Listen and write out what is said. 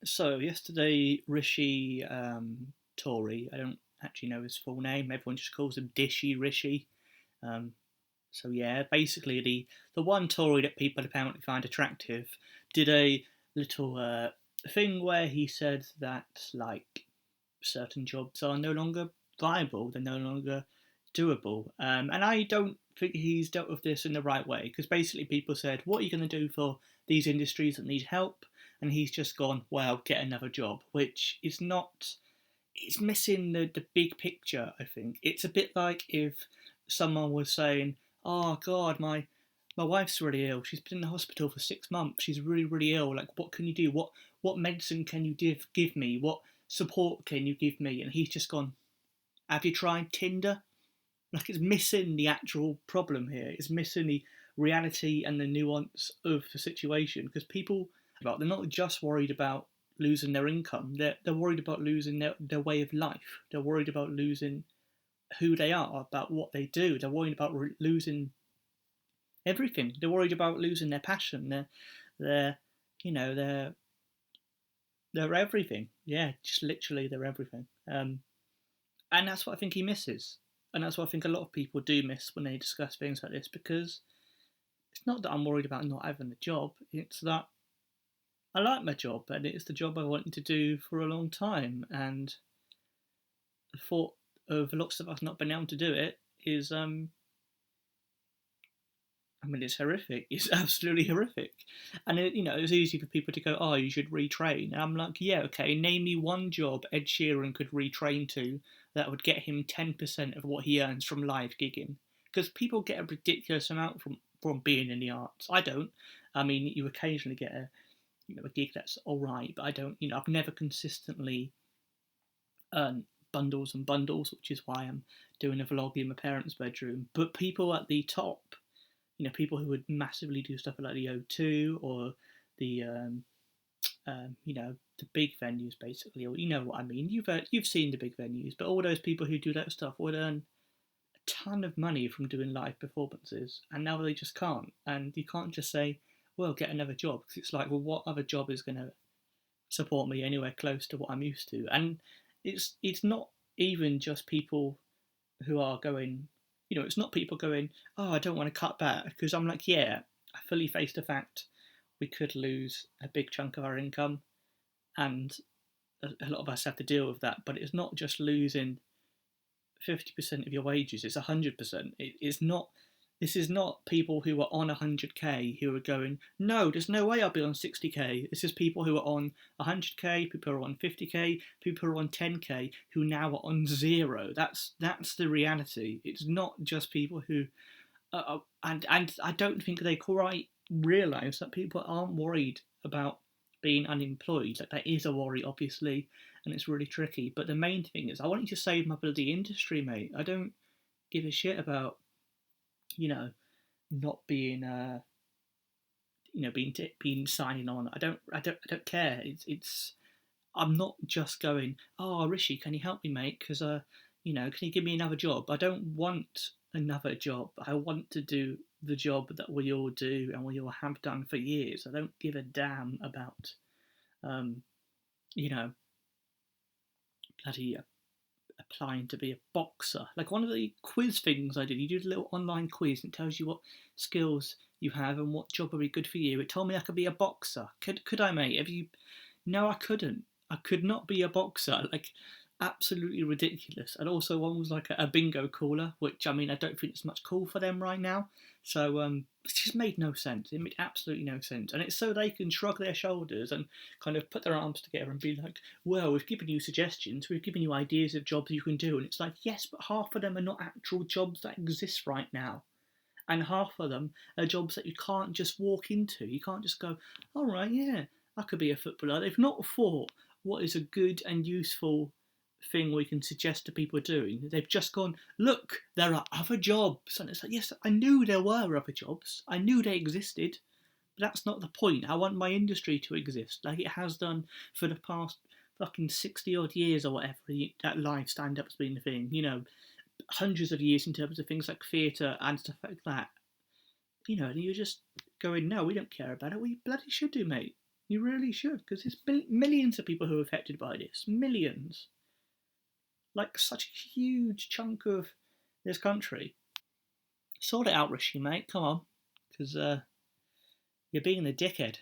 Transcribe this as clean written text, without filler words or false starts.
So yesterday, Rishi Tory, I don't actually know his full name. Everyone just calls him Dishy Rishi. Um, so yeah, basically the one Tory that people apparently find attractive did a little thing where he said that like certain jobs are no longer viable, they're no longer doable. And I don't think he's dealt with this in the right way because basically people said, what are you going to do for these industries that need help? And he's just gone, well, get another job, which is not, it's missing the big picture, I think. It's a bit like if someone was saying, oh, God, my wife's really ill. She's been in the hospital for 6 months. She's really, really ill. Like, what can you do? What medicine can you give me? What support can you give me? And he's just gone, have you tried Tinder? Like, it's missing the actual problem here. It's missing the reality and the nuance of the situation because people, they're not just worried about losing their income, they're worried about losing their way of life. They're worried about losing who they are, about what they do. They're worried about losing everything. They're worried about losing their passion, their you know, their everything. Yeah, just literally their everything. And that's what I think he misses. And that's what I think a lot of people do miss when they discuss things like this because it's not that I'm worried about not having a job, it's that I like my job and it's the job I wanted to do for a long time. And the thought of lots of us not being able to do it is, I mean, it's horrific. It's absolutely horrific. And, it's easy for people to go, oh, you should retrain. And I'm like, yeah, okay, name me one job Ed Sheeran could retrain to that would get him 10% of what he earns from live gigging. Because people get a ridiculous amount from being in the arts. I don't. I mean, you occasionally get a gig that's all right, but I don't, I've never consistently earned bundles and bundles, which is why I'm doing a vlog in my parents' bedroom. But people at the top, people who would massively do stuff like the O2 or the the big venues basically, or you know what I mean. You've seen the big venues, but all those people who do that stuff would earn a ton of money from doing live performances, and now they just can't. And you can't just say, "Well, get another job," because it's like, well, what other job is going to support me anywhere close to what I'm used to? And it's not even just people who are going, it's not people going, oh, I don't want to cut back, because I'm like, yeah, I fully face the fact we could lose a big chunk of our income, and a lot of us have to deal with that. But it's not just losing 50% of your wages; it's 100%. It's not. This is not people who are on 100k who are going, no, there's no way I'll be on 60k. This is people who are on 100k, people who are on 50k, people who are on 10k who now are on zero. That's the reality. It's not just people who, and I don't think they quite realise that people aren't worried about being unemployed. Like, that is a worry, obviously, and it's really tricky. But the main thing is, I want you to save my bloody industry, mate. I don't give a shit about, you know, not being being signing on. I don't care. It's I'm not just going, oh, Rishi, can you help me, mate? Because can you give me another job? I don't want another job. I want to do the job that we all do and we all have done for years. I don't give a damn about um you know bloody applying to be a boxer. Like, one of the quiz things I did, you did a little online quiz and it tells you what skills you have and what job would be good for you. It told me I could be a boxer. Could I, mate? Have you? No, I couldn't. I could not be a boxer. Like, absolutely ridiculous. And also, one was like a bingo caller, which, I mean, I don't think it's much cool for them right now. So it just made no sense. It made absolutely no sense. And it's so they can shrug their shoulders and kind of put their arms together and be like, well, we've given you suggestions, we've given you ideas of jobs you can do. And it's like, yes, but half of them are not actual jobs that exist right now. And half of them are jobs that you can't just walk into. You can't just go, all right, yeah, I could be a footballer. They've not thought what is a good and useful thing we can suggest to people doing. They've just gone, look, there are other jobs. And it's like, yes, I knew there were other jobs. I knew they existed. But that's not the point. I want my industry to exist like it has done for the past fucking 60 odd years or whatever that live stand up's been the thing. Hundreds of years in terms of things like theatre and stuff like that. And you're just going, no, we don't care about it. We bloody should do, mate. You really should, because there's millions of people who are affected by this. Millions. Like such a huge chunk of this country. Sort it out, Rishi, mate. Come on. Because you're being a dickhead.